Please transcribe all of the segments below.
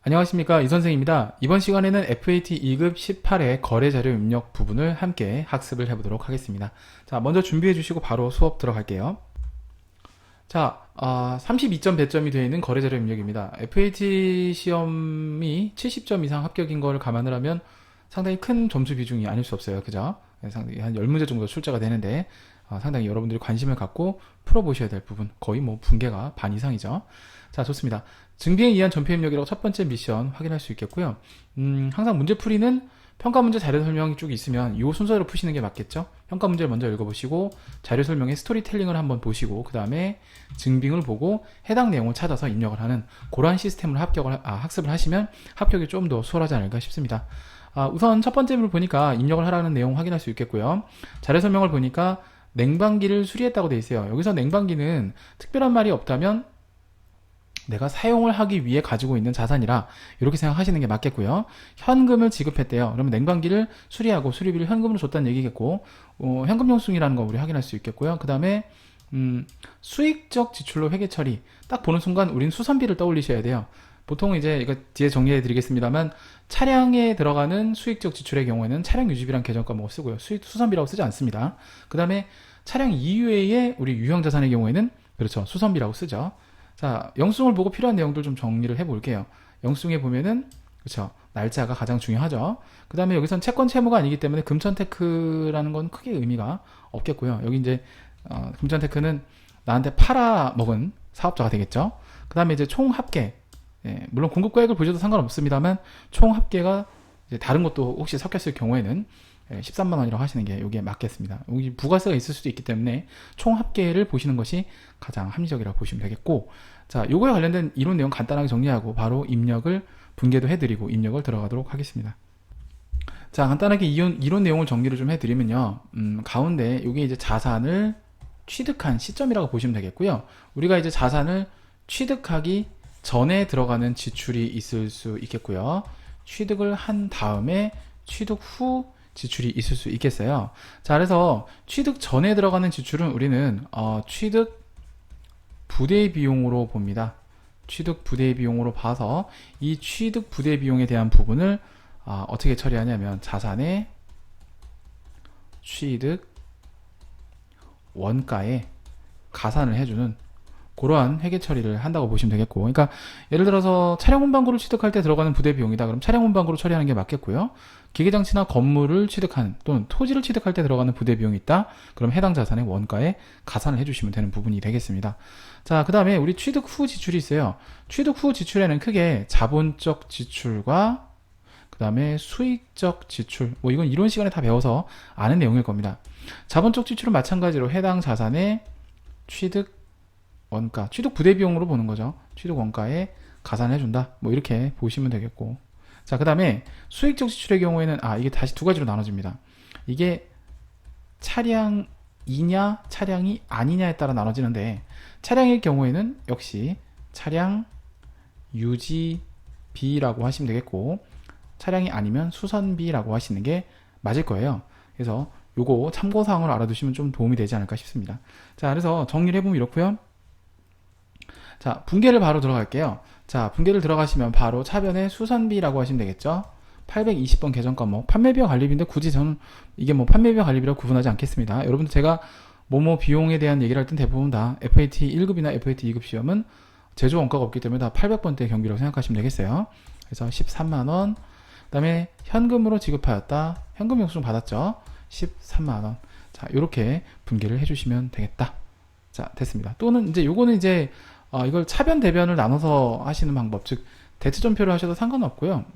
안녕하십니까, 이 선생입니다. 이번 시간에는 FAT 2급 18의 거래자료 입력 부분을 함께 학습을 해보도록 하겠습니다. 자, 먼저 준비해 주시고 바로 수업 들어갈게요. 자, 32점 배점이 되어 있는 거래자료 입력입니다. FAT 시험이 70점 이상 합격인 걸 감안을 하면 상당히 큰 점수 비중이 아닐 수 없어요. 그죠? 상당히 한 10문제 정도 출제가 되는데 상당히 여러분들이 관심을 갖고 풀어보셔야 될 부분, 거의 뭐 분계가 반 이상이죠. 자, 좋습니다. 증빙에 의한 전표 입력이라고 첫 번째 미션 확인할 수 있겠고요. 항상 문제풀이는 평가 문제 자료 설명이 쭉 있으면 이 순서대로 푸시는 게 맞겠죠? 평가 문제를 먼저 읽어보시고 자료 설명에 스토리텔링을 한번 보시고 그 다음에 증빙을 보고 해당 내용을 찾아서 입력을 하는 그러한 시스템을 학습을 하시면 합격이 좀 더 수월하지 않을까 싶습니다. 우선 첫 번째 를 보니까 입력을 하라는 내용 확인할 수 있겠고요. 자료 설명을 보니까 냉방기를 수리했다고 되어 있어요. 여기서 냉방기는 특별한 말이 없다면 내가 사용을 하기 위해 가지고 있는 자산이라 이렇게 생각하시는 게 맞겠고요. 현금을 지급했대요. 그러면 냉방기를 수리하고 수리비를 현금으로 줬다는 얘기겠고 현금 영수증이라는 거 우리 확인할 수 있겠고요. 그 다음에 수익적 지출로 회계 처리 딱 보는 순간 우린 수선비를 떠올리셔야 돼요. 보통 이제 이거 뒤에 정리해 드리겠습니다만 차량에 들어가는 수익적 지출의 경우에는 차량 유지비란 계정 과목을 쓰고요. 수선비라고 쓰지 않습니다. 그 다음에 차량 이외의 우리 유형 자산의 경우에는 그렇죠. 수선비라고 쓰죠. 자, 영수증을 보고 필요한 내용들 좀 정리를 해볼게요. 영수증에 보면은 그렇죠. 날짜가 가장 중요하죠. 그 다음에 여기선 채권 채무가 아니기 때문에 금천테크라는 건 크게 의미가 없겠고요. 여기 이제 금천테크는 나한테 팔아먹은 사업자가 되겠죠. 그 다음에 이제 총합계, 물론 공급가액을 보셔도 상관없습니다만 총합계가 이제 다른 것도 혹시 섞였을 경우에는 13만 원이라고 하시는 게 여기에 맞겠습니다. 여기 부가세가 있을 수도 있기 때문에 총 합계를 보시는 것이 가장 합리적이라고 보시면 되겠고, 자, 요거에 관련된 이론 내용 간단하게 정리하고 바로 입력을 분계도 해드리고 입력을 들어가도록 하겠습니다. 자, 간단하게 이론 내용을 정리를 좀 해드리면요, 가운데 여기 이제 자산을 취득한 시점이라고 보시면 되겠고요. 우리가 이제 자산을 취득하기 전에 들어가는 지출이 있을 수 있겠고요. 취득을 한 다음에 취득 후 지출이 있을 수 있겠어요. 자, 그래서 취득 전에 들어가는 지출은 우리는 취득 부대 비용으로 봅니다. 취득 부대 비용으로 봐서 이 취득 부대 비용에 대한 부분을 어떻게 처리하냐면 자산의 취득 원가에 가산을 해주는 그러한 회계 처리를 한다고 보시면 되겠고, 그러니까 예를 들어서 차량 운반고를 취득할 때 들어가는 부대 비용이다. 그럼 차량 운반고로 처리하는 게 맞겠고요. 기계장치나 건물을 취득하는 또는 토지를 취득할 때 들어가는 부대 비용이 있다. 그럼 해당 자산의 원가에 가산을 해주시면 되는 부분이 되겠습니다. 자, 그 다음에 우리 취득 후 지출이 있어요. 취득 후 지출에는 크게 자본적 지출과 그 다음에 수익적 지출, 뭐 이건 이론 시간에 다 배워서 아는 내용일 겁니다. 자본적 지출은 마찬가지로 해당 자산의 취득 원가, 취득 부대 비용으로 보는 거죠. 취득 원가에 가산해준다. 뭐 이렇게 보시면 되겠고. 자, 그 다음에 수익적 지출의 경우에는 이게 다시 두 가지로 나눠집니다. 이게 차량이냐 차량이 아니냐에 따라 나눠지는데 차량일 경우에는 역시 차량 유지비라고 하시면 되겠고 차량이 아니면 수선비라고 하시는 게 맞을 거예요. 그래서 요거 참고사항으로 알아두시면 좀 도움이 되지 않을까 싶습니다. 자, 그래서 정리를 해보면 이렇고요. 자, 분계를 바로 들어갈게요. 자, 분계를 들어가시면 바로 차변에 수선비라고 하시면 되겠죠. 820번 계정 과목 판매비와 관리비인데 굳이 저는 이게 뭐 판매비와 관리비라고 구분하지 않겠습니다. 여러분들 제가 뭐뭐 비용에 대한 얘기를 할 땐 대부분 다 FAT 1급이나 FAT 2급 시험은 제조 원가가 없기 때문에 다 800번대 경비라고 생각하시면 되겠어요. 그래서 13만원, 그 다음에 현금으로 지급하였다. 현금 영수증 받았죠. 13만원. 자, 요렇게 분계를 해주시면 되겠다. 자, 됐습니다. 또는 이제 요거는 이제 이걸 차변 대변을 나눠서 하시는 방법, 즉 대체점표를 하셔도 상관없고요.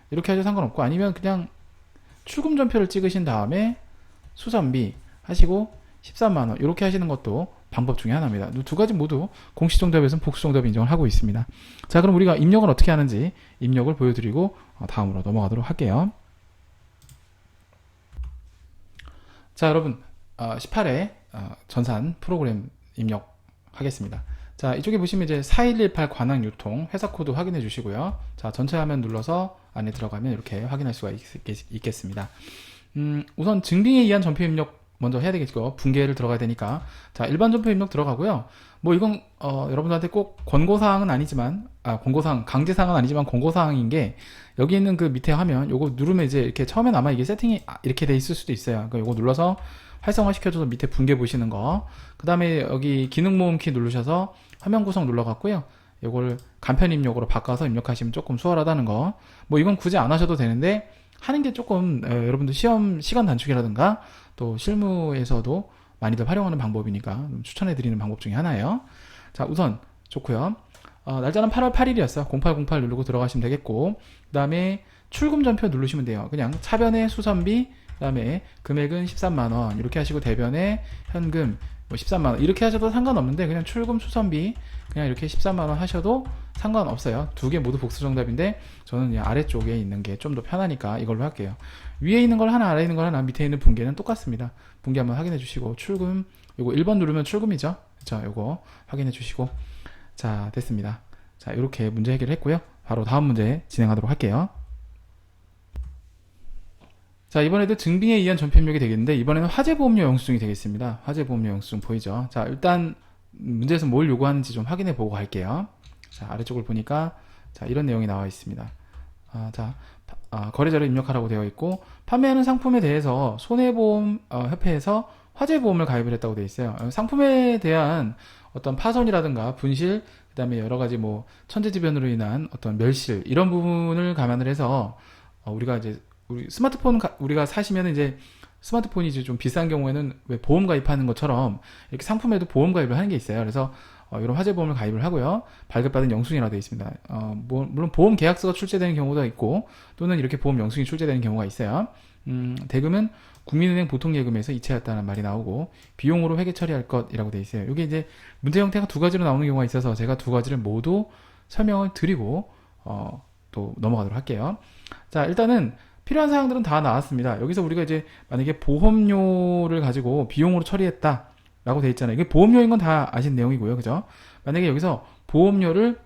이렇게 하셔도 상관없고 아니면 그냥 출금전표를 찍으신 다음에 수선비 하시고 13만원 이렇게 하시는 것도 방법 중에 하나입니다. 두 가지 모두 공시정답에서는 복수정답 인정을 하고 있습니다. 자, 그럼 우리가 입력을 어떻게 하는지 입력을 보여드리고 다음으로 넘어가도록 할게요. 자, 여러분 18회 전산 프로그램 입력 하겠습니다. 자, 이쪽에 보시면 이제 4118 관항유통 회사 코드 확인해 주시고요. 자, 전체 화면 눌러서 안에 들어가면 이렇게 확인할 수가 있겠습니다. 우선 증빙에 의한 전표 입력 먼저 해야 되겠고, 분계를 들어가야 되니까. 자, 일반 점포 입력 들어가고요. 뭐 이건 여러분들한테 꼭 권고사항은 아니지만, 권고사항, 강제사항은 아니지만 권고사항인 게, 여기 있는 그 밑에 화면 요거 누르면 이제 이렇게 처음엔 아마 이게 세팅이 이렇게 돼 있을 수도 있어요. 그러니까 요거 눌러서 활성화 시켜줘서 밑에 분계 보시는 거, 그 다음에 여기 기능 모음키 누르셔서 화면 구성 눌러갖고요, 요걸 간편 입력으로 바꿔서 입력하시면 조금 수월하다는 거. 뭐 이건 굳이 안 하셔도 되는데 하는 게 조금 여러분들 시험 시간 단축이라든가 또 실무에서도 많이들 활용하는 방법이니까 추천해 드리는 방법 중에 하나예요. 자, 우선 좋고요. 날짜는 8월 8일이었어요 0808 누르고 들어가시면 되겠고, 그 다음에 출금 전표 누르시면 돼요. 그냥 차변에 수선비, 그 다음에 금액은 13만원 이렇게 하시고, 대변에 현금 뭐 13만원 이렇게 하셔도 상관없는데, 그냥 출금 수선비 그냥 이렇게 13만원 하셔도 상관없어요. 두 개 모두 복수 정답인데 저는 그냥 아래쪽에 있는 게 좀 더 편하니까 이걸로 할게요. 위에 있는 걸 하나, 아래에 있는 걸 하나, 밑에 있는 분계는 똑같습니다. 분계 한번 확인해 주시고, 출금 요거 1번 누르면 출금이죠. 자, 요거 확인해 주시고, 자, 됐습니다. 자, 이렇게 문제 해결을 했고요. 바로 다음 문제 진행하도록 할게요. 자, 이번에도 증빙에 의한 전표 입력이 되겠는데, 이번에는 화재보험료 영수증이 되겠습니다. 화재보험료 영수증 보이죠? 자, 일단 문제에서 뭘 요구하는지 좀 확인해 보고 갈게요. 자, 아래쪽을 보니까 자, 이런 내용이 나와 있습니다. 거래자를 입력하라고 되어 있고, 판매하는 상품에 대해서 손해보험 협회에서 화재보험을 가입을 했다고 되어 있어요. 상품에 대한 어떤 파손이라든가 분실, 그 다음에 여러가지 뭐 천재지변으로 인한 어떤 멸실, 이런 부분을 감안을 해서 우리가 이제 우리 스마트폰 우리가 사시면 이제 스마트폰이 이제 좀 비싼 경우에는 왜 보험 가입하는 것처럼 이렇게 상품에도 보험 가입을 하는 게 있어요. 그래서 이런 화재보험을 가입을 하고요. 발급받은 영수증이라고 되어 있습니다. 물론 보험 계약서가 출제되는 경우도 있고, 또는 이렇게 보험 영수증이 출제되는 경우가 있어요. 대금은 국민은행 보통예금에서 이체했다는 말이 나오고, 비용으로 회계 처리할 것이라고 되어 있어요. 이게 이제 문제 형태가 두 가지로 나오는 경우가 있어서 제가 두 가지를 모두 설명을 드리고 또 넘어가도록 할게요. 자, 일단은 필요한 사항들은 다 나왔습니다. 여기서 우리가 이제 만약에 보험료를 가지고 비용으로 처리했다 라고 되어 있잖아요. 이게 보험료인 건 다 아신 내용이고요. 그죠? 만약에 여기서 보험료를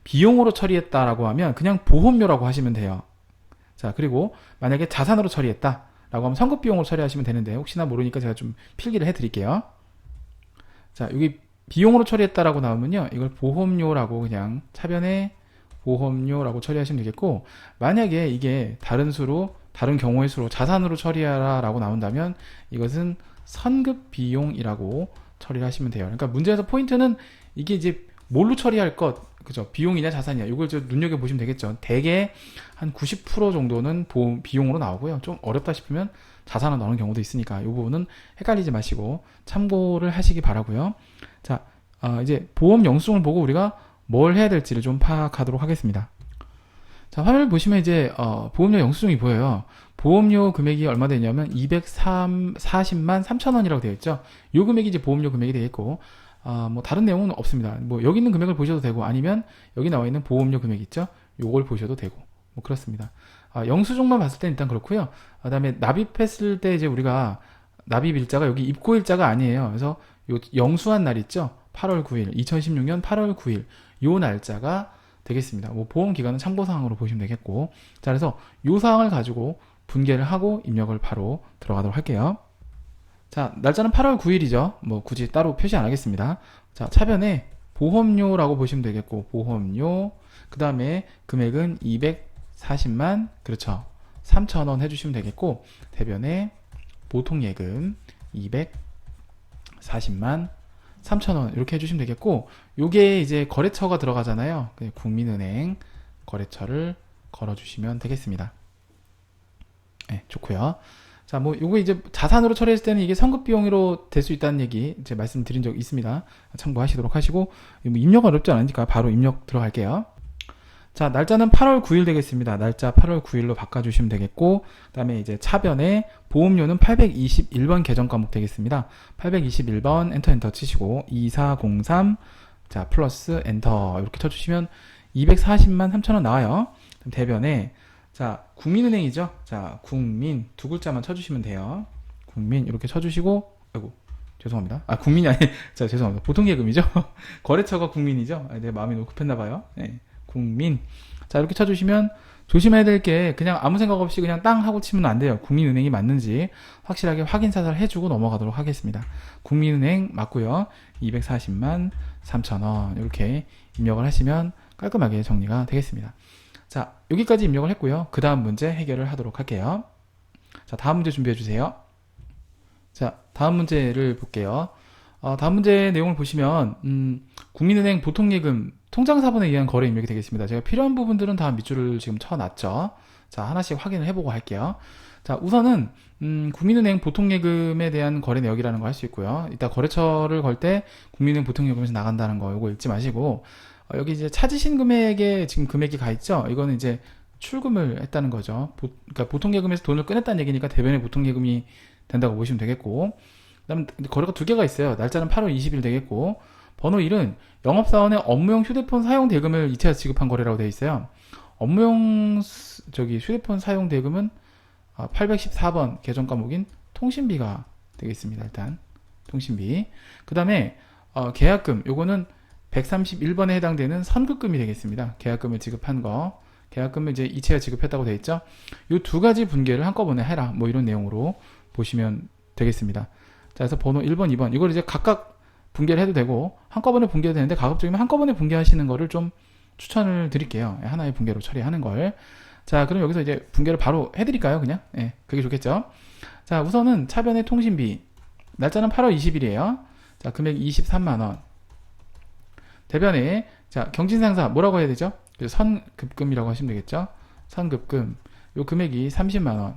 비용으로 처리했다라고 하면 그냥 보험료라고 하시면 돼요. 자, 그리고 만약에 자산으로 처리했다 라고 하면 선급비용으로 처리하시면 되는데, 혹시나 모르니까 제가 좀 필기를 해 드릴게요. 자, 여기 비용으로 처리했다라고 나오면요, 이걸 보험료라고 그냥 차변에 보험료라고 처리하시면 되겠고, 만약에 이게 다른 수로, 다른 경우의 수로 자산으로 처리하라 라고 나온다면 이것은 선급비용이라고 처리를 하시면 돼요. 그러니까 문제에서 포인트는 이게 이제 뭘로 처리할 것, 그죠? 비용이냐 자산이냐, 이걸 좀 눈여겨보시면 되겠죠. 대개 한 90% 정도는 비용으로 나오고요. 좀 어렵다 싶으면 자산으로 나오는 경우도 있으니까 이 부분은 헷갈리지 마시고 참고를 하시기 바라고요. 자, 이제 보험 영수증을 보고 우리가 뭘 해야 될지를 좀 파악하도록 하겠습니다. 자, 화면을 보시면 이제 보험료 영수증이 보여요. 보험료 금액이 얼마 되냐면 240만 3천원이라고 되어 있죠. 이 금액이 이제 보험료 금액이 되겠고, 뭐 다른 내용은 없습니다. 뭐 여기 있는 금액을 보셔도 되고, 아니면 여기 나와 있는 보험료 금액 있죠. 요걸 보셔도 되고, 뭐 그렇습니다. 영수증만 봤을 때 일단 그렇고요. 그다음에 납입했을 때 이제 우리가 납입 일자가 여기 입고 일자가 아니에요. 그래서 요 영수한 날 있죠. 8월 9일, 2016년 8월 9일 요 날짜가 되겠습니다. 뭐 보험 기간은 참고사항으로 보시면 되겠고, 자, 그래서 요 사항을 가지고 분계를 하고 입력을 바로 들어가도록 할게요. 자, 날짜는 8월 9일이죠. 뭐 굳이 따로 표시 안 하겠습니다. 자, 차변에 보험료라고 보시면 되겠고, 보험료, 그 다음에 금액은 240만, 그렇죠, 3,000원 해주시면 되겠고, 대변에 보통예금 240만 3,000원 이렇게 해주시면 되겠고, 요게 이제 거래처가 들어가잖아요. 국민은행 거래처를 걸어주시면 되겠습니다. 네, 좋고요. 자, 뭐 요거 이제 자산으로 처리했을 때는 이게 선급비용으로 될 수 있다는 얘기 이제 말씀드린 적 있습니다. 참고하시도록 하시고, 뭐 입력 어렵지 않으니까 바로 입력 들어갈게요. 자, 날짜는 8월 9일 되겠습니다. 날짜 8월 9일로 바꿔주시면 되겠고, 그 다음에 이제 차변에 보험료는 821번 계정 과목 되겠습니다. 821번 엔터 치시고 2403, 자, 플러스 엔터 이렇게 쳐주시면 240만 3천원 나와요. 대변에 자, 국민은행이죠. 자, 국민 두 글자만 쳐주시면 돼요. 국민 이렇게 쳐주시고, 아이고 죄송합니다. 국민이 아니, 자, 죄송합니다. 보통예금이죠. 거래처가 국민이죠. 내 마음이 너무 급했나봐요. 네. 국민. 자, 이렇게 쳐주시면 조심해야 될 게 그냥 아무 생각 없이 그냥 땅 하고 치면 안 돼요. 국민은행이 맞는지 확실하게 확인 사살 해주고 넘어가도록 하겠습니다. 국민은행 맞고요. 240만 3천원 이렇게 입력을 하시면 깔끔하게 정리가 되겠습니다. 자, 여기까지 입력을 했고요. 그 다음 문제 해결을 하도록 할게요. 자, 다음 문제 준비해 주세요. 자, 다음 문제를 볼게요. 다음 문제 내용을 보시면 국민은행 보통예금 통장사본에 의한 거래 입력이 되겠습니다. 제가 필요한 부분들은 다 밑줄을 지금 쳐놨죠. 자, 하나씩 확인을 해보고 할게요. 자, 우선은 국민은행 보통예금에 대한 거래 내역이라는 거 할 수 있고요. 이따 거래처를 걸 때 국민은행 보통예금에서 나간다는 거 이거 읽지 마시고 여기 이제 찾으신 금액에 지금 금액이 가 있죠. 이거는 이제 출금을 했다는 거죠. 그러니까 보통예금에서 돈을 꺼냈다는 얘기니까 대변의 보통예금이 된다고 보시면 되겠고, 그다음 거래가 두 개가 있어요. 날짜는 8월 20일 되겠고, 번호 1은 영업사원의 업무용 휴대폰 사용 대금을 이체해서 지급한 거래라고 되어 있어요. 업무용 휴대폰 사용 대금은 814번 계정 과목인 통신비가 되겠습니다. 일단 통신비. 그 다음에 계약금 요거는 131번에 해당되는 선급금이 되겠습니다. 계약금을 지급한 거, 계약금을 이제 이체해 지급했다고 되어 있죠. 요 두 가지 분계를 한꺼번에 해라. 뭐 이런 내용으로 보시면 되겠습니다. 자, 그래서 번호 1번, 2번 이걸 이제 각각 분계를 해도 되고 한꺼번에 분계도 되는데 가급적이면 한꺼번에 분계하시는 거를 좀 추천을 드릴게요. 하나의 분계로 처리하는 걸. 자, 그럼 여기서 이제 분계를 바로 해드릴까요? 그냥? 예, 그게 좋겠죠. 자, 우선은 차변의 통신비 날짜는 8월 20일이에요. 자, 금액 23만원. 대변에 자 경진상사 뭐라고 해야 되죠? 선급금이라고 하시면 되겠죠. 선급금 요 금액이 30만원.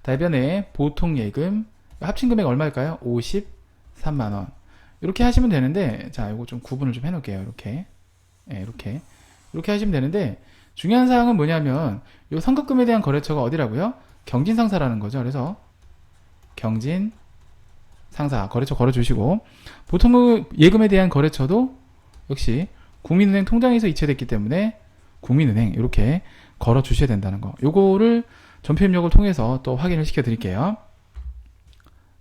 대변에 보통예금 합친 금액 얼마일까요? 53만원. 이렇게 하시면 되는데, 자 요거 좀 구분을 좀 해놓을게요. 이렇게 이렇게 하시면 되는데, 중요한 사항은 뭐냐면 요 선급금에 대한 거래처가 어디라고요? 경진상사라는 거죠. 그래서 경진 상사 거래처 걸어주시고, 보통 예금에 대한 거래처도 역시 국민은행 통장에서 이체됐기 때문에 국민은행 이렇게 걸어주셔야 된다는 거, 요거를 전표 입력을 통해서 또 확인을 시켜 드릴게요.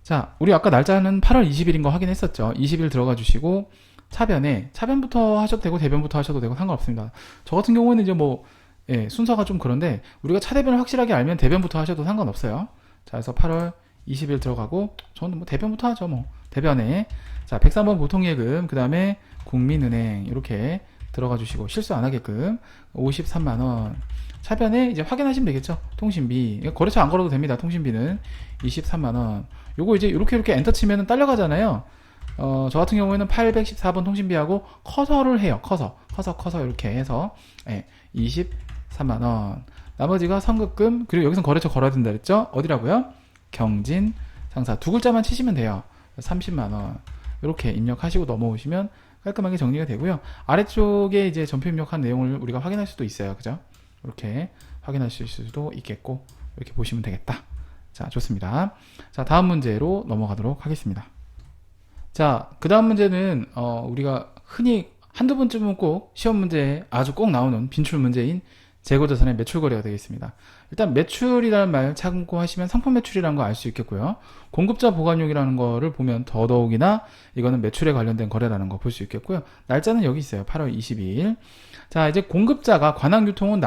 자, 우리 아까 날짜는 8월 20일인 거 확인했었죠. 20일 들어가 주시고 차변부터 하셔도 되고 대변부터 하셔도 되고 상관없습니다. 저 같은 경우에는 이제 순서가 좀 그런데 우리가 차대변을 확실하게 알면 대변부터 하셔도 상관없어요. 자, 그래서 8월 20일 들어가고, 저는 뭐 대변부터 하죠. 뭐 대변에 자 103번 보통예금, 그 다음에 국민은행 이렇게 들어가 주시고 실수 안 하게끔 53만원. 차변에 이제 확인하시면 되겠죠. 통신비 거래처 안 걸어도 됩니다. 통신비는 23만원. 요거 이제 이렇게 엔터 치면은 딸려가잖아요. 저 같은 경우에는 814번 통신비하고 커서를 해요. 커서 이렇게 해서 23만원. 나머지가 선급금, 그리고 여기서 거래처 걸어야 된다 그랬죠. 어디라고요? 경진 상사 두 글자만 치시면 돼요. 30만원 이렇게 입력하시고 넘어오시면 깔끔하게 정리가 되고요. 아래쪽에 이제 전표 입력한 내용을 우리가 확인할 수도 있어요. 그죠? 이렇게 확인하실 수도 있겠고, 이렇게 보시면 되겠다. 자, 좋습니다. 자, 다음 문제로 넘어가도록 하겠습니다. 자, 그 다음 문제는 우리가 흔히 한두 번쯤은 꼭 시험 문제에 아주 꼭 나오는 빈출 문제인 재고자산의 매출 거래가 되겠습니다. 일단 매출이라는 말 참고하시면 상품 매출이라는 거 알 수 있겠고요. 공급자 보관용이라는 거를 보면 더더욱이나 이거는 매출에 관련된 거래라는 거 볼 수 있겠고요. 날짜는 여기 있어요. 8월 22일. 자, 이제 공급자가 관항유통은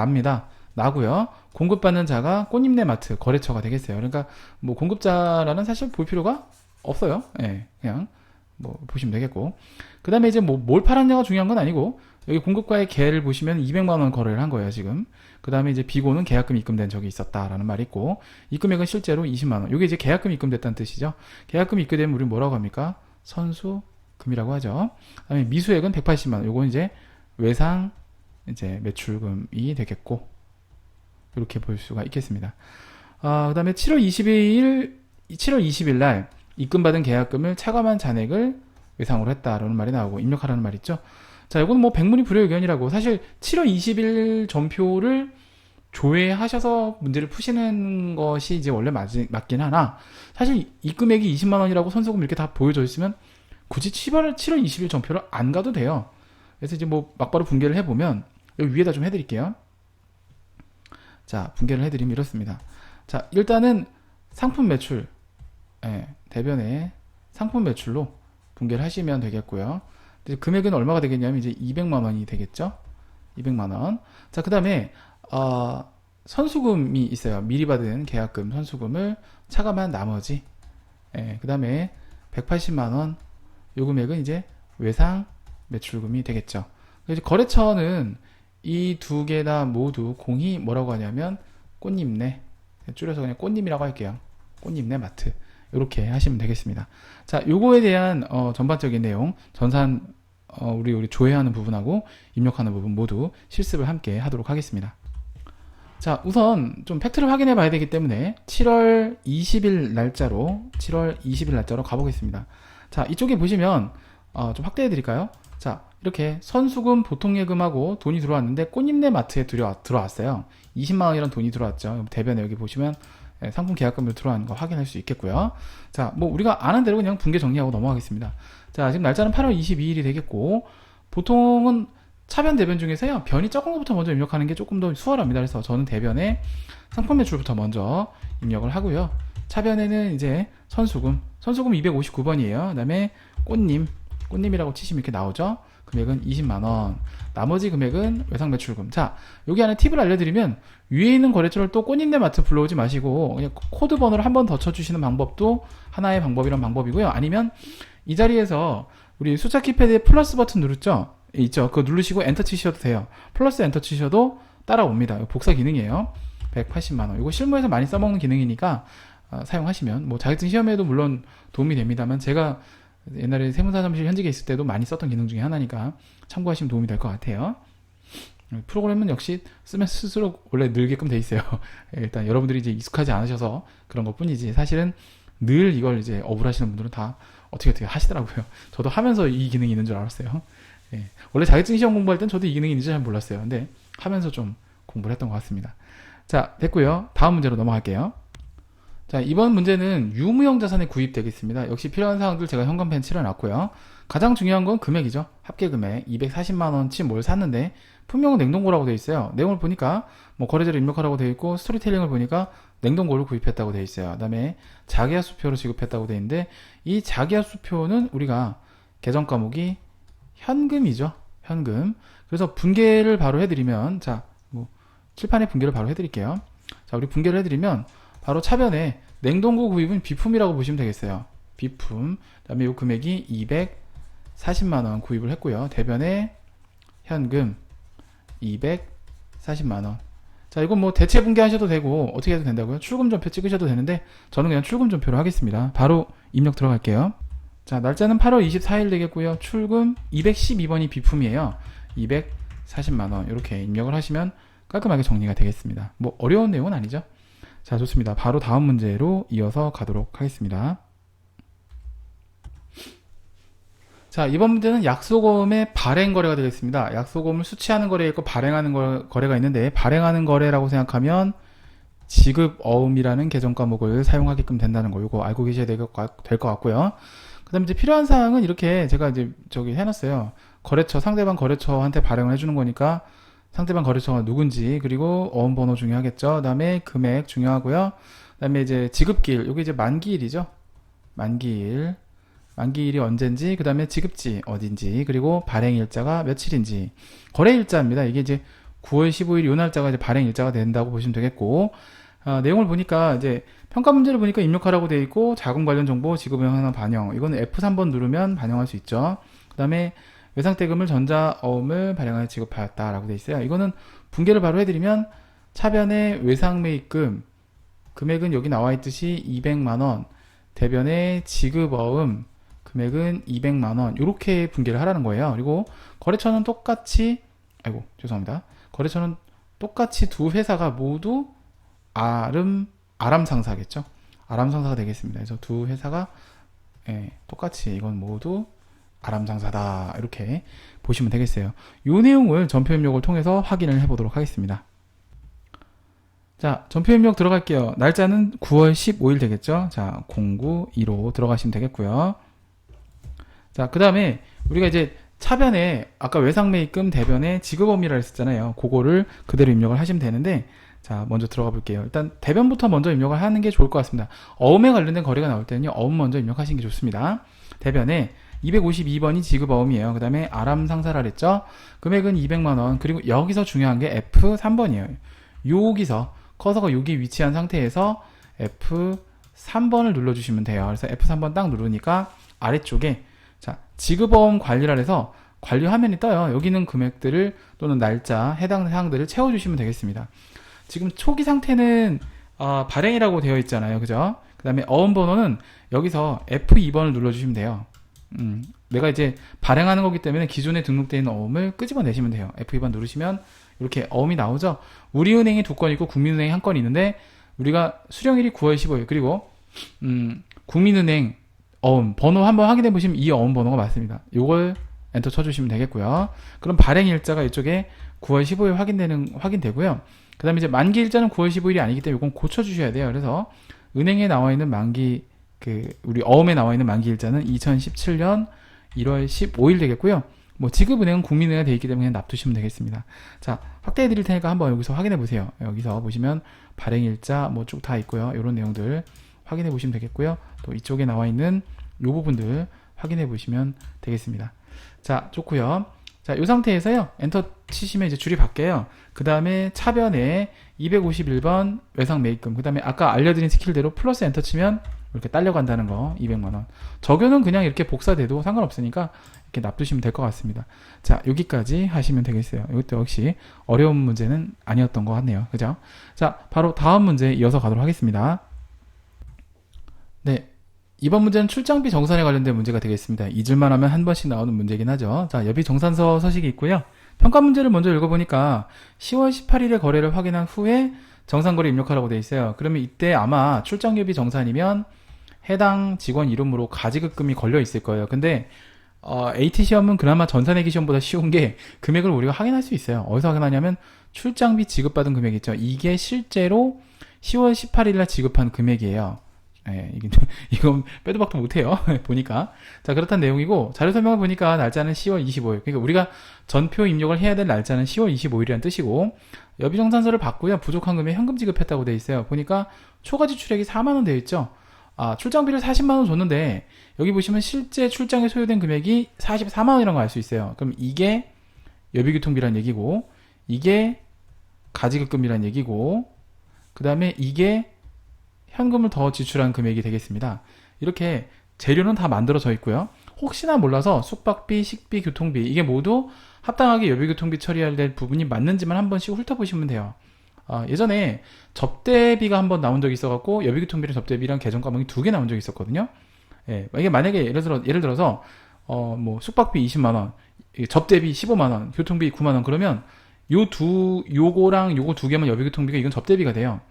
나고요. 공급받는 자가 꽃잎내 마트 거래처가 되겠어요. 그러니까 뭐 공급자라는 사실 볼 필요가 없어요. 그냥 뭐 보시면 되겠고, 그 다음에 이제 뭘 팔았냐가 중요한 건 아니고, 여기 공급과의 계를 보시면 200만원 거래를 한 거예요, 지금. 그 다음에 이제 비고는 계약금 입금된 적이 있었다라는 말이 있고, 이 금액은 실제로 20만원. 이게 이제 계약금 입금됐다는 뜻이죠. 계약금 입금되면 우리 뭐라고 합니까? 선수금이라고 하죠. 그 다음에 미수액은 180만원. 요건 이제 외상 이제 매출금이 되겠고, 이렇게 볼 수가 있겠습니다. 그 다음에 7월 20일 날 입금받은 계약금을 차감한 잔액을 외상으로 했다라는 말이 나오고, 입력하라는 말 있죠. 자, 이건 뭐 백문이 불여의견이라고, 사실 7월 20일 전표를 조회하셔서 문제를 푸시는 것이 이제 원래 맞긴 하나, 사실 이 금액이 20만원이라고 선수금 이렇게 다 보여져 있으면 굳이 7월 20일 전표를 안 가도 돼요. 그래서 이제 뭐 막바로 분계를 해보면, 여기 위에다 좀 해드릴게요. 자, 분계를 해드리면 이렇습니다. 자, 일단은 상품 매출, 대변에 상품 매출로 분계를 하시면 되겠고요. 금액은 얼마가 되겠냐면 이제 200만원이 되겠죠. 200만원. 자, 그 다음에 선수금이 있어요. 미리 받은 계약금 선수금을 차감한 나머지, 그 다음에 180만원, 요 금액은 이제 외상 매출금이 되겠죠. 이제 거래처는 이 두 개 다 모두 공이 뭐라고 하냐면 꽃잎내, 줄여서 그냥 꽃님이라고 할게요. 꽃잎내 마트, 이렇게 하시면 되겠습니다. 자, 요거에 대한 전반적인 내용, 전산 우리 조회하는 부분하고 입력하는 부분 모두 실습을 함께 하도록 하겠습니다. 자, 우선 좀 팩트를 확인해 봐야 되기 때문에 7월 20일 날짜로 가보겠습니다. 자, 이쪽에 보시면 좀 확대해 드릴까요? 자, 이렇게 선수금, 보통예금하고 돈이 들어왔는데 꽃잎내 마트에 들어왔어요. 20만원이란 돈이 들어왔죠. 대변에 여기 보시면 상품 계약금으로 들어가는 거 확인할 수 있겠고요. 자, 뭐 우리가 아는 대로 그냥 분계 정리하고 넘어가겠습니다. 자, 지금 날짜는 8월 22일이 되겠고, 보통은 차변 대변 중에서요, 변이 적은 것부터 먼저 입력하는 게 조금 더 수월합니다. 그래서 저는 대변에 상품 매출부터 먼저 입력을 하고요. 차변에는 이제 선수금 259번이에요. 그 다음에 꽃님이라고 치시면 이렇게 나오죠. 금액은 20만원, 나머지 금액은 외상 매출금. 자, 여기 안에 팁을 알려드리면, 위에 있는 거래처를 또 꽃잎내 마트 불러오지 마시고 그냥 코드 번호를 한 번 더 쳐주시는 방법도 하나의 방법이란 방법이고요. 아니면 이 자리에서 우리 숫자 키패드에 플러스 버튼 누르죠? 있죠? 그거 누르시고 엔터 치셔도 돼요. 플러스 엔터 치셔도 따라옵니다. 복사 기능이에요. 180만원. 이거 실무에서 많이 써먹는 기능이니까 사용하시면, 뭐 자격증 시험에도 물론 도움이 됩니다만, 제가 옛날에 세무사무실 현직에 있을 때도 많이 썼던 기능 중에 하나니까 참고하시면 도움이 될 것 같아요. 프로그램은 역시 쓰면 쓸수록 원래 늘게끔 돼 있어요. 일단 여러분들이 이제 익숙하지 않으셔서 그런 것 뿐이지, 사실은 늘 이걸 이제 어불하시는 분들은 다 어떻게 하시더라고요. 저도 하면서 이 기능이 있는 줄 알았어요. 원래 자격증 시험 공부할 땐 저도 이 기능이 있는지 잘 몰랐어요. 근데 하면서 좀 공부를 했던 것 같습니다. 자, 됐고요. 다음 문제로 넘어갈게요. 자, 이번 문제는 유무형 자산의 구입 되겠습니다. 역시 필요한 사항들 제가 현관펜 칠해놨고요. 가장 중요한 건 금액이죠. 합계금액 240만원치 뭘 샀는데 분명은 냉동고라고 되어 있어요. 내용을 보니까 뭐 거래자를 입력하라고 되어 있고, 스토리텔링을 보니까 냉동고를 구입했다고 되어 있어요. 그 다음에 자기야 수표로 지급했다고 되어 있는데, 이 자기야 수표는 우리가 계정 과목이 현금이죠. 현금. 그래서 분계를 바로 해드리면, 자, 뭐 칠판에 분계를 바로 해드릴게요. 자, 우리 분계를 해드리면 바로 차변에 냉동고 구입은 비품이라고 보시면 되겠어요. 비품. 그 다음에 이 금액이 240만원 구입을 했고요. 대변에 현금 240만원. 자, 이건 뭐 대체 분계하셔도 되고 어떻게 해도 된다고요. 출금 전표 찍으셔도 되는데 저는 그냥 출금 전표로 하겠습니다. 바로 입력 들어갈게요. 자, 날짜는 8월 24일 되겠고요. 출금 212번이 비품이에요. 240만원 이렇게 입력을 하시면 깔끔하게 정리가 되겠습니다. 뭐 어려운 내용은 아니죠. 자, 좋습니다. 바로 다음 문제로 이어서 가도록 하겠습니다. 자, 이번 문제는 약소금의 발행 거래가 되겠습니다. 약소금을 수취하는 거래가 있고 발행하는 거래가 있는데, 발행하는 거래라고 생각하면 지급 어음이라는 계정 과목을 사용하게끔 된다는 거, 이거 알고 계셔야 될 것 같고요. 그 다음에 이제 필요한 사항은 이렇게 제가 이제 저기 해놨어요. 거래처, 상대방 거래처한테 발행을 해주는 거니까 상대방 거래처가 누군지, 그리고 어음 번호 중요하겠죠. 그 다음에 금액 중요하고요. 그 다음에 이제 지급기일, 여기 이제 만기일이죠. 만기일이 언젠지, 그 다음에 지급지 어딘지, 그리고 발행일자가 며칠인지, 거래일자입니다. 이게 이제 9월 15일 요 날짜가 이제 발행일자가 된다고 보시면 되겠고, 내용을 보니까 이제 평가 문제를 보니까 입력하라고 되어 있고, 자금 관련 정보 지급형 반영, 이거는 F3번 누르면 반영할 수 있죠. 그 다음에 외상대금을 전자어음을 발행하여 지급하였다라고 되어 있어요. 이거는 분계를 바로 해드리면 차변의 외상매입금 금액은 여기 나와 있듯이 200만원, 대변의 지급어음 금액은 200만원, 이렇게 분계를 하라는 거예요. 그리고 거래처는 똑같이, 거래처는 똑같이 두 회사가 모두 아람상사겠죠. 아람상사가 되겠습니다. 그래서 두 회사가 똑같이 이건 모두 아람상사다, 이렇게 보시면 되겠어요. 이 내용을 전표 입력을 통해서 확인을 해보도록 하겠습니다. 자, 전표 입력 들어갈게요. 날짜는 9월 15일 되겠죠. 자, 0915 들어가시면 되겠고요. 자, 그 다음에 우리가 이제 차변에 아까 외상매입금 대변에 지급어음이라 했었잖아요. 그거를 그대로 입력을 하시면 되는데, 자, 먼저 들어가 볼게요. 일단 대변부터 먼저 입력을 하는 게 좋을 것 같습니다. 어음에 관련된 거래가 나올 때는요, 어음 먼저 입력하시는 게 좋습니다. 대변에 252번이 지급어음이에요. 그 다음에 아람상사라 그랬죠. 금액은 200만원. 그리고 여기서 중요한 게 F3번이에요. 여기서 커서가 여기 위치한 상태에서 F3번을 눌러주시면 돼요. 그래서 F3번 딱 누르니까 아래쪽에 자 지급어음 관리라 해서 관리 화면이 떠요. 여기는 금액들을 또는 날짜 해당 사항들을 채워주시면 되겠습니다. 지금 초기 상태는 발행이라고 되어 있잖아요. 그죠? 그 다음에 어음 번호는 여기서 F2번을 눌러주시면 돼요. 내가 이제 발행하는 거기 때문에 기존에 등록되어 있는 어음을 끄집어내시면 돼요. F2번 누르시면 이렇게 어음이 나오죠. 우리은행이 2건 있고 국민은행이 1건 있는데 우리가 수령일이 9월 15일 그리고 국민은행 어음 번호 한번 확인해 보시면 이 어음 번호가 맞습니다. 요걸 엔터 쳐주시면 되겠고요. 그럼 발행 일자가 이쪽에 9월 15일 확인되고요. 그 다음에 이제 만기 일자는 9월 15일이 아니기 때문에 이건 고쳐주셔야 돼요. 그래서 은행에 나와 있는 만기 우리 어음에 나와 있는 만기 일자는 2017년 1월 15일 되겠고요. 뭐 지급은행은 국민은행이 되어 있기 때문에 그냥 납두시면 되겠습니다. 자, 확대해 드릴 테니까 한번 여기서 확인해 보세요. 여기서 보시면 발행 일자 뭐 쭉 다 있고요. 이런 내용들 확인해 보시면 되겠고요. 또 이쪽에 나와 있는 이 부분들 확인해 보시면 되겠습니다. 자, 좋고요. 자, 이 상태에서요. 엔터 치시면 이제 줄이 바뀌어요. 그 다음에 차변에 251번 외상 매입금. 그 다음에 아까 알려드린 스킬대로 플러스 엔터 치면 이렇게 딸려간다는 거 200만원. 적용은 그냥 이렇게 복사돼도 상관없으니까 이렇게 납두시면 될 것 같습니다. 자, 여기까지 하시면 되겠어요. 이것도 역시 어려운 문제는 아니었던 것 같네요. 그죠? 자, 바로 다음 문제 이어서 가도록 하겠습니다. 네. 이번 문제는 출장비 정산에 관련된 문제가 되겠습니다. 잊을만 하면 한 번씩 나오는 문제긴 하죠. 자, 여비 정산서 서식이 있고요. 평가 문제를 먼저 읽어보니까 10월 18일에 거래를 확인한 후에 정산거래 입력하라고 되어 있어요. 그러면 이때 아마 출장여비 정산이면 해당 직원 이름으로 가지급금이 걸려 있을 거예요. 근데 AT 시험은 그나마 전산회계 시험보다 쉬운 게 금액을 우리가 확인할 수 있어요. 어디서 확인하냐면 출장비 지급받은 금액 있죠. 이게 실제로 10월 18일 날 지급한 금액이에요. 예, 이건 빼도 박도 못해요. 보니까. 자, 그렇다는 내용이고, 자료 설명을 보니까 날짜는 10월 25일. 그러니까 우리가 전표 입력을 해야 될 날짜는 10월 25일이라는 뜻이고, 여비정산서를 받고요. 부족한 금액 현금 지급했다고 되어 있어요. 보니까 초과 지출액이 4만원 되어 있죠. 출장비를 40만원 줬는데, 여기 보시면 실제 출장에 소요된 금액이 44만원이라는 걸 알 수 있어요. 그럼 이게 여비교통비란 얘기고, 이게 가지급금이란 얘기고, 그 다음에 이게 현금을 더 지출한 금액이 되겠습니다. 이렇게 재료는 다 만들어져 있고요. 혹시나 몰라서 숙박비, 식비, 교통비 이게 모두 합당하게 여비교통비 처리해야 될 부분이 맞는지만 한 번씩 훑어보시면 돼요. 예전에 접대비가 한번 나온 적이 있어갖고 여비교통비랑 접대비랑 계정 과목이 2개 나온 적이 있었거든요. 예, 이게 만약에 예를 들어서 뭐 숙박비 20만원, 접대비 15만원, 교통비 9만원 그러면 요거랑 요거 2개만 여비교통비가 이건 접대비가 돼요.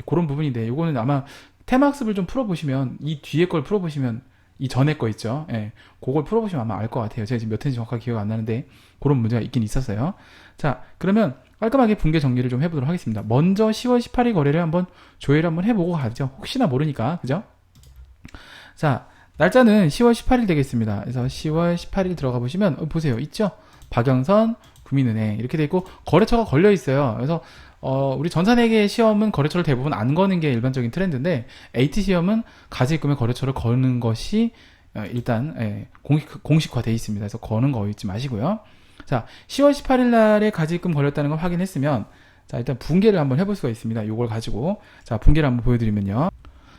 그런 부분인데 요거는 아마 테마학습을 좀 풀어보시면 이 뒤에 걸 풀어보시면 이 전에 거 있죠. 예, 그걸 풀어보시면 아마 알 것 같아요. 제가 지금 몇 회인지 정확하게 기억 안 나는데 그런 문제가 있긴 있었어요. 자, 그러면 깔끔하게 분계 정리를 좀 해보도록 하겠습니다. 먼저 10월 18일 거래를 한번 조회를 한번 해보고 가죠. 혹시나 모르니까 그죠? 자, 날짜는 10월 18일 되겠습니다. 그래서 10월 18일 들어가 보시면 보세요. 있죠? 박영선 국민은행 이렇게 돼 있고 거래처가 걸려 있어요. 그래서 우리 전산회계 시험은 거래처를 대부분 안 거는 게 일반적인 트렌드인데 AT 시험은 가지급금의 거래처를 거는 것이 일단 공식화 되어 있습니다. 그래서 거는 거 잊지 마시고요. 자, 10월 18일 날에 가지급금 걸렸다는 걸 확인했으면 자, 일단 분계를 한번 해볼 수가 있습니다. 이걸 가지고 자, 분계를 한번 보여드리면요.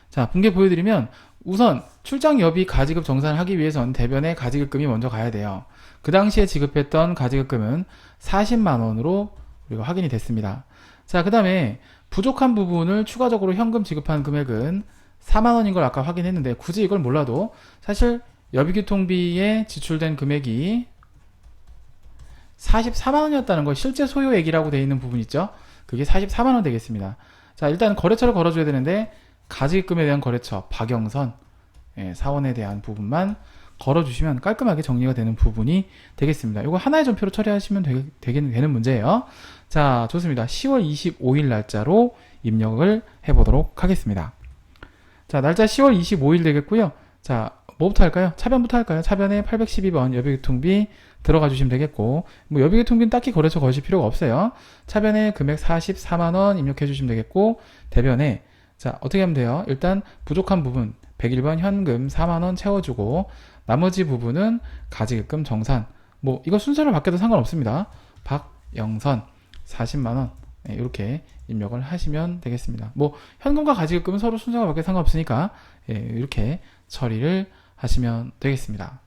자, 분계 보여드리면 우선 출장 여비 가지급 정산을 하기 위해선 대변에 가지급금이 먼저 가야 돼요. 그 당시에 지급했던 가지급금은 40만원으로 우리가 확인이 됐습니다. 자, 그 다음에 부족한 부분을 추가적으로 현금 지급한 금액은 4만원인 걸 아까 확인했는데 굳이 이걸 몰라도 사실 여비교통비에 지출된 금액이 44만원이었다는 거 실제 소요액이라고 되어 있는 부분 있죠? 그게 44만원 되겠습니다. 자, 일단 거래처를 걸어줘야 되는데 가지급금에 대한 거래처 박영선 사원에 대한 부분만 걸어주시면 깔끔하게 정리가 되는 부분이 되겠습니다. 이거 하나의 전표로 처리하시면 되는 문제예요. 자, 좋습니다. 10월 25일 날짜로 입력을 해보도록 하겠습니다. 자, 날짜 10월 25일 되겠고요. 자, 뭐부터 할까요? 차변부터 할까요? 차변에 812번 여비교통비 들어가 주시면 되겠고, 뭐 여비교통비는 딱히 거래처 거실 필요가 없어요. 차변에 금액 44만원 입력해 주시면 되겠고, 대변에 자, 어떻게 하면 돼요? 일단 부족한 부분 101번 현금 4만원 채워주고 나머지 부분은 가지급금 정산 뭐 이거 순서를 바뀌어도 상관없습니다. 박영선 40만원 예, 이렇게 입력을 하시면 되겠습니다. 뭐 현금과 가지급금은 서로 순서가 밖에 상관없으니까 예, 이렇게 처리를 하시면 되겠습니다.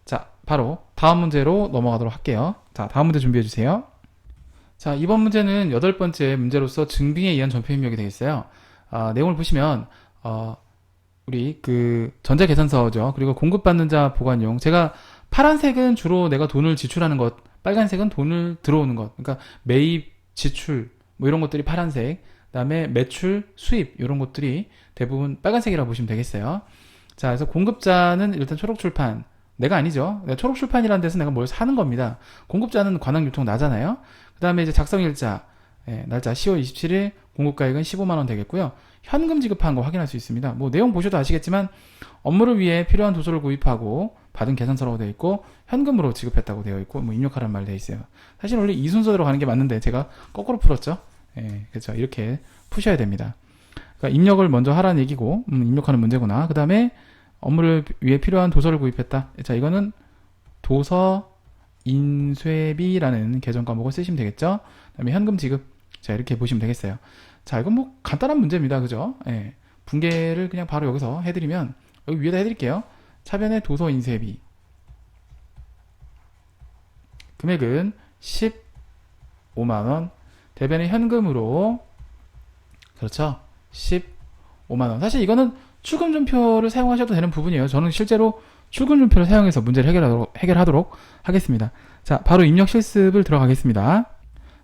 자, 바로 다음 문제로 넘어가도록 할게요. 자, 다음 문제 준비해 주세요. 자, 이번 문제는 8번째 문제로서 증빙에 의한 전표 입력이 되겠어요. 내용을 보시면 우리 그 전자계산서죠. 그리고 공급받는 자 보관용. 제가 파란색은 주로 내가 돈을 지출하는 것, 빨간색은 돈을 들어오는 것. 그러니까 매입, 지출 뭐 이런 것들이 파란색. 그다음에 매출, 수입 이런 것들이 대부분 빨간색이라고 보시면 되겠어요. 자, 그래서 공급자는 일단 초록출판. 내가 아니죠. 내가 초록출판이라는 데서 내가 뭘 사는 겁니다. 공급자는 관항유통 나잖아요. 그 다음에 이제 작성일자, 예, 날짜 10월 27일, 공급가액은 15만원 되겠고요. 현금 지급한 거 확인할 수 있습니다. 뭐 내용 보셔도 아시겠지만 업무를 위해 필요한 도서를 구입하고 받은 계산서라고 되어 있고 현금으로 지급했다고 되어 있고 뭐 입력하라는 말 되어 있어요. 사실 원래 이 순서대로 가는 게 맞는데 제가 거꾸로 풀었죠. 예, 그렇죠. 이렇게 푸셔야 됩니다. 그러니까 입력을 먼저 하라는 얘기고 입력하는 문제구나. 그 다음에 업무를 위해 필요한 도서를 구입했다. 자, 이거는 도서 인쇄비라는 계정 과목을 쓰시면 되겠죠. 그 다음에 현금 지급. 자, 이렇게 보시면 되겠어요. 자, 이건 뭐 간단한 문제입니다. 그죠? 예. 분계를 그냥 바로 여기서 해드리면 여기 위에다 해드릴게요. 차변의 도서 인쇄비. 금액은 15만원. 대변의 현금으로 그렇죠. 15만원. 사실 이거는 출금준표를 사용하셔도 되는 부분이에요. 저는 실제로 출금준표를 사용해서 문제를 해결하도록 하겠습니다. 자, 바로 입력 실습을 들어가겠습니다.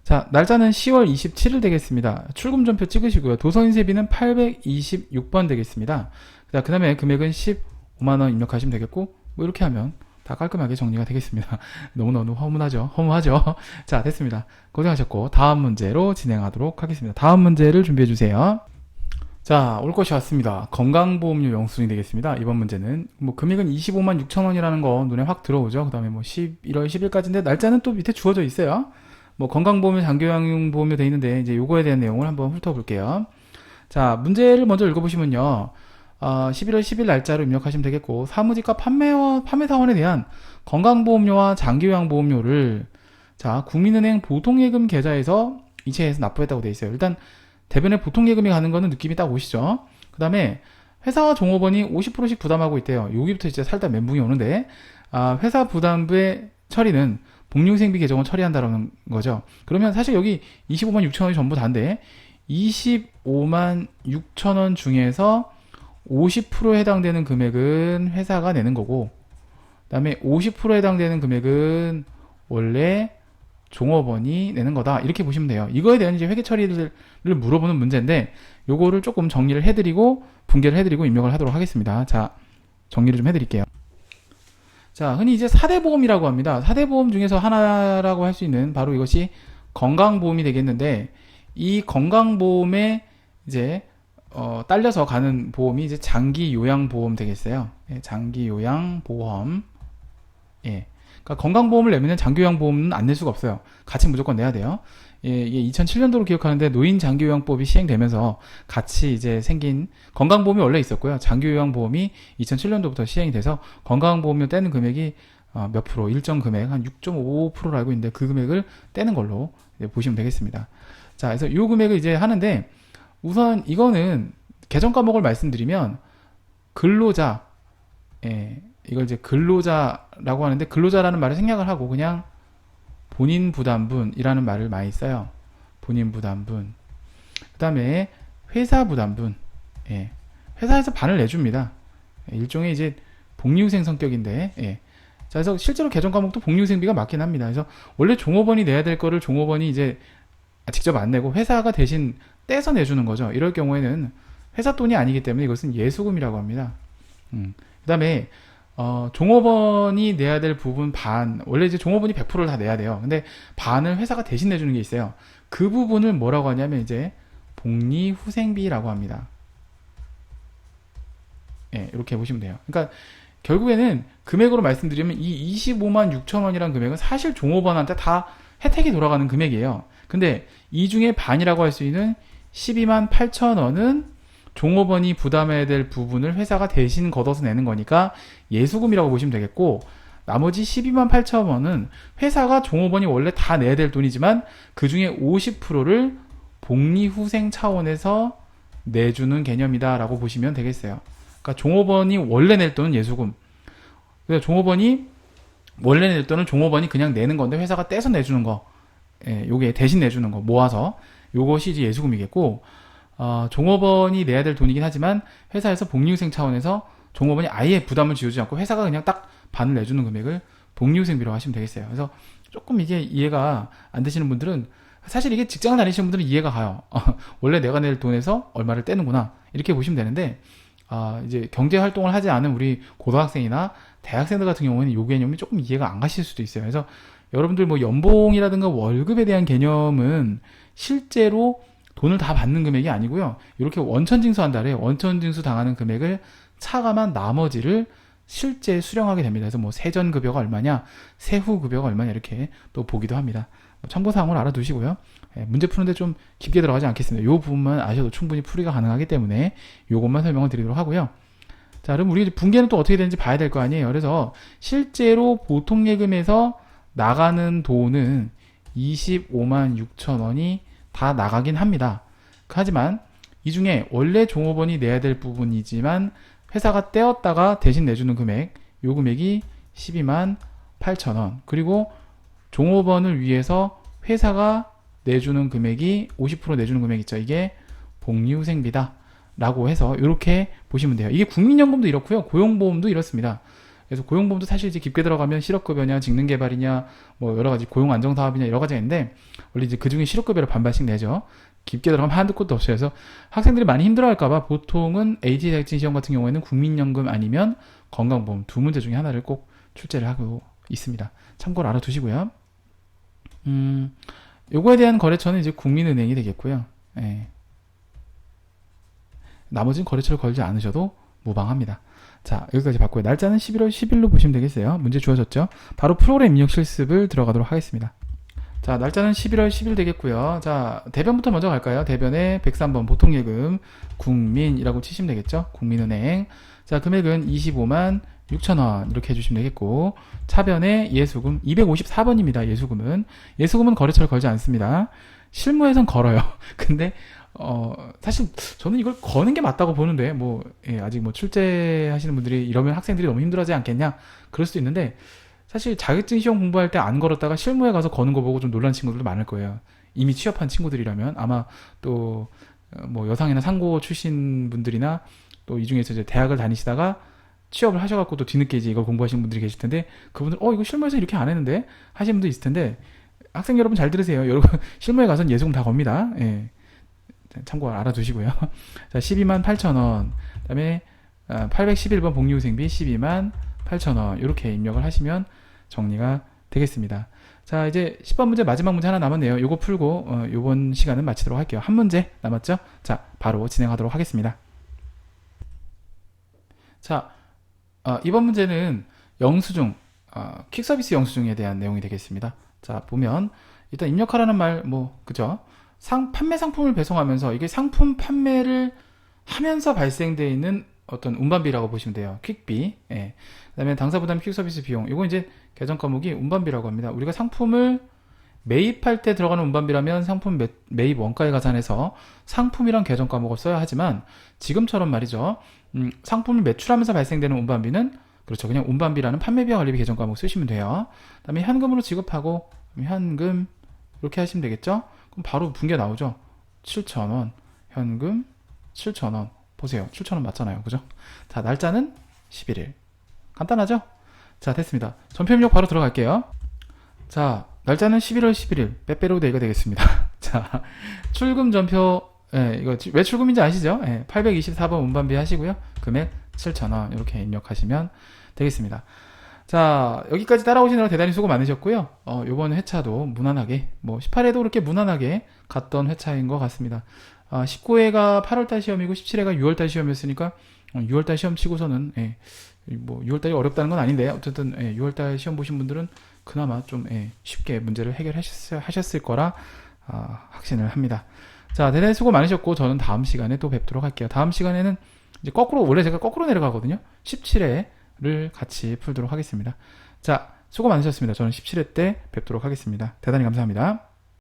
자, 날짜는 10월 27일 되겠습니다. 출금준표 찍으시고요. 도서인쇄비는 826번 되겠습니다. 자, 그 다음에 금액은 15만원 입력하시면 되겠고 뭐 이렇게 하면 다 깔끔하게 정리가 되겠습니다. 너무너무 허무하죠? 자, 됐습니다. 고생하셨고 다음 문제로 진행하도록 하겠습니다. 다음 문제를 준비해 주세요. 자, 올 것이 왔습니다. 건강보험료 영수증이 되겠습니다. 이번 문제는 뭐 금액은 25만 6천 원이라는 거 눈에 확 들어오죠. 그 다음에 뭐 11월 10일까지인데 날짜는 또 밑에 주어져 있어요. 뭐 건강보험료, 장기요양보험료 돼 있는데 이제 요거에 대한 내용을 한번 훑어볼게요. 자, 문제를 먼저 읽어보시면요. 11월 10일 날짜로 입력하시면 되겠고 사무직과 판매사원에 대한 건강보험료와 장기요양보험료를 자, 국민은행 보통예금 계좌에서 이체해서 납부했다고 돼 있어요. 일단 대변에 보통예금이 가는 거는 느낌이 딱 오시죠. 그 다음에 회사와 종업원이 50%씩 부담하고 있대요. 여기부터 이제 살짝 멘붕이 오는데 회사 부담부의 처리는 복리후생비 계정을 처리한다는 거죠. 그러면 사실 여기 25만 6천 원이 전부 다인데 25만 6천 원 중에서 50%에 해당되는 금액은 회사가 내는 거고 그 다음에 50%에 해당되는 금액은 원래 종업원이 내는 거다. 이렇게 보시면 돼요. 이거에 대한 이제 회계 처리를 물어보는 문제인데 요거를 조금 정리를 해드리고 분개를 해드리고 입력을 하도록 하겠습니다. 자, 정리를 좀 해드릴게요. 자, 흔히 이제 4대 보험이라고 합니다. 4대 보험 중에서 하나라고 할 수 있는 바로 이것이 건강보험이 되겠는데 이 건강보험에 이제 딸려서 가는 보험이 이제 장기요양보험 되겠어요. 예, 장기요양보험. 예. 그러니까 건강보험을 내면 장기요양보험은 안 낼 수가 없어요. 같이 무조건 내야 돼요. 예, 이게 2007년도로 기억하는데 노인장기요양법이 시행되면서 같이 이제 생긴 건강보험이 원래 있었고요. 장기요양보험이 2007년도부터 시행이 돼서 건강보험료 떼는 금액이 몇 프로, 일정 금액 한 6.5%로 알고 있는데 그 금액을 떼는 걸로 보시면 되겠습니다. 자, 그래서 이 금액을 이제 하는데 우선 이거는 계정 과목을 말씀드리면 근로자, 예, 이걸 이제 근로자라고 하는데 근로자라는 말을 생략을 하고 그냥 본인 부담분이라는 말을 많이 써요. 본인 부담분. 그 다음에 회사 부담분. 예, 회사에서 반을 내줍니다. 일종의 이제 복리후생 성격인데, 예. 자, 그래서 실제로 계정 과목도 복리후생비가 맞긴 합니다. 그래서 원래 종업원이 내야 될 거를 종업원이 이제 직접 안 내고 회사가 대신 떼서 내주는 거죠. 이럴 경우에는 회사 돈이 아니기 때문에 이것은 예수금이라고 합니다. 그 다음에 종업원이 내야 될 부분 반, 원래 이제 종업원이 100%를 다 내야 돼요. 근데 반을 회사가 대신 내주는 게 있어요. 그 부분을 뭐라고 하냐면 이제 복리후생비라고 합니다. 예, 이렇게 보시면 돼요. 그러니까 결국에는 금액으로 말씀드리면 이 25만 6천 원이라는 금액은 사실 종업원한테 다 혜택이 돌아가는 금액이에요. 근데 이 중에 반이라고 할 수 있는 12만 8천 원은 종업원이 부담해야 될 부분을 회사가 대신 걷어서 내는 거니까 예수금이라고 보시면 되겠고 나머지 12만 8천 원은 회사가 종업원이 원래 다 내야 될 돈이지만 그 중에 50%를 복리후생 차원에서 내주는 개념이다 라고 보시면 되겠어요. 그러니까 종업원이 원래 낼 돈은 예수금, 그래서 종업원이 원래 낼 돈은 종업원이 그냥 내는 건데 회사가 떼서 내주는 거, 요게 대신 내주는 거 모아서 요것이 이제 예수금이겠고, 종업원이 내야 될 돈이긴 하지만 회사에서 복리후생 차원에서 종업원이 아예 부담을 지우지 않고 회사가 그냥 딱 반을 내주는 금액을 복리후생비라고 하시면 되겠어요. 그래서 조금 이게 이해가 안 되시는 분들은, 사실 이게 직장을 다니시는 분들은 이해가 가요. 원래 내가 낼 돈에서 얼마를 떼는구나 이렇게 보시면 되는데, 이제 경제 활동을 하지 않은 우리 고등학생이나 대학생들 같은 경우에는 이 개념이 조금 이해가 안 가실 수도 있어요. 그래서 여러분들 뭐 연봉이라든가 월급에 대한 개념은 실제로 돈을 다 받는 금액이 아니고요. 이렇게 원천징수한 달에 원천징수 당하는 금액을 차감한 나머지를 실제 수령하게 됩니다. 그래서 뭐 세전급여가 얼마냐, 세후급여가 얼마냐 이렇게 또 보기도 합니다. 참고사항을 알아두시고요. 문제 푸는데 좀 깊게 들어가지 않겠습니다. 이 부분만 아셔도 충분히 풀이가 가능하기 때문에 이것만 설명을 드리도록 하고요. 자, 그럼 우리 분계는 또 어떻게 되는지 봐야 될 거 아니에요. 그래서 실제로 보통예금에서 나가는 돈은 25만 6천 원이 다 나가긴 합니다. 하지만 이 중에 원래 종업원이 내야 될 부분이지만 회사가 떼었다가 대신 내주는 금액, 요 금액이 12만 8천 원, 그리고 종업원을 위해서 회사가 내주는 금액이 50% 내주는 금액 있죠. 이게 복리후생비다 라고 해서 이렇게 보시면 돼요. 이게 국민연금도 이렇고요, 고용보험도 이렇습니다. 그래서 고용보험도 사실 이제 깊게 들어가면 실업급여냐, 직능개발이냐, 뭐 여러 가지 고용안정사업이냐 여러 가지가 있는데, 원래 이제 그 중에 실업급여를 반반씩 내죠. 깊게 들어가면 한두 곳도 없어요. 그래서 학생들이 많이 힘들어할까봐 보통은 AT 자격증 시험 같은 경우에는 국민연금 아니면 건강보험 두 문제 중에 하나를 꼭 출제를 하고 있습니다. 참고로 알아두시고요. 요거에 대한 거래처는 이제 국민은행이 되겠고요. 예. 나머지는 거래처를 걸지 않으셔도 무방합니다. 자, 여기까지 봤고요. 날짜는 11월 10일로 보시면 되겠어요. 문제 주어졌죠? 바로 프로그램 입력 실습을 들어가도록 하겠습니다. 자, 날짜는 11월 10일 되겠고요. 자, 대변부터 먼저 갈까요? 대변에 103번 보통예금 국민이라고 치시면 되겠죠? 국민은행. 자, 금액은 25만 6천원 이렇게 해주시면 되겠고, 차변에 예수금 254번입니다. 예수금은 거래처를 걸지 않습니다. 실무에선 걸어요. 근데 사실 저는 이걸 거는 게 맞다고 보는데, 뭐 아직 뭐 출제하시는 분들이 이러면 학생들이 너무 힘들어하지 않겠냐 그럴 수도 있는데, 사실 자격증 시험 공부할 때 안 걸었다가 실무에 가서 거는 거 보고 좀 놀란 친구들도 많을 거예요. 이미 취업한 친구들이라면. 아마 또 뭐 여상이나 상고 출신 분들이나 또 이 중에서 이제 대학을 다니시다가 취업을 하셔갖고 또 뒤늦게 이제 이걸 공부하시는 분들이 계실 텐데, 그분들 이거 실무에서 이렇게 안 했는데 하시는 분도 있을 텐데, 학생 여러분 잘 들으세요. 여러분 실무에 가서는 예수금 다 겁니다. 예. 참고 알아두시고요. 자, 12만 8천원, 그 다음에 811번 복리후생비 12만 8천원 이렇게 입력을 하시면 정리가 되겠습니다. 자, 이제 10번 문제 마지막 문제 하나 남았네요. 요거 풀고 요번 시간은 마치도록 할게요. 한 문제 남았죠? 자, 바로 진행하도록 하겠습니다. 자, 이번 문제는 영수증, 퀵서비스 영수증에 대한 내용이 되겠습니다. 자, 보면 일단 입력하라는 말, 그죠? 판매 상품을 배송하면서 이게 상품 판매를 하면서 발생되어 있는 어떤 운반비라고 보시면 돼요. 퀵비. 예. 그 다음에 당사부담 퀵서비스 비용. 이거 이제 계정 과목이 운반비라고 합니다. 우리가 상품을 매입할 때 들어가는 운반비라면 상품 매입 원가에 가산해서 상품이란 계정 과목을 써야 하지만, 지금처럼 말이죠. 상품을 매출하면서 발생되는 운반비는, 그렇죠, 그냥 운반비라는 판매비와 관리비 계정 과목 쓰시면 돼요. 그 다음에 현금으로 지급하고, 현금 이렇게 하시면 되겠죠. 그럼 바로 분계 나오죠. 7,000원 현금 7,000원. 보세요, 7,000원 맞잖아요, 그죠? 자, 날짜는 11일. 간단하죠? 자, 됐습니다. 전표 입력 바로 들어갈게요. 자, 날짜는 11월 11일 빼빼로 데이가 되겠습니다. 자, 출금 전표, 이거 왜 출금인지 아시죠? 824번 운반비 하시고요. 금액 7,000원 이렇게 입력하시면 되겠습니다. 자, 여기까지 따라오시느라 대단히 수고 많으셨고요. 요번 회차도 무난하게, 18회도 그렇게 무난하게 갔던 회차인 것 같습니다. 19회가 8월달 시험이고 17회가 6월달 시험이었으니까 6월달 시험 치고서는 6월달이 어렵다는 건 아닌데, 어쨌든 6월달 시험 보신 분들은 그나마 좀 쉽게 문제를 해결하셨을 거라 확신을 합니다. 자, 대단히 수고 많으셨고, 저는 다음 시간에 또 뵙도록 할게요. 다음 시간에는 이제 원래 제가 거꾸로 내려가거든요. 17회를 같이 풀도록 하겠습니다. 자, 수고 많으셨습니다. 저는 17회 때 뵙도록 하겠습니다. 대단히 감사합니다.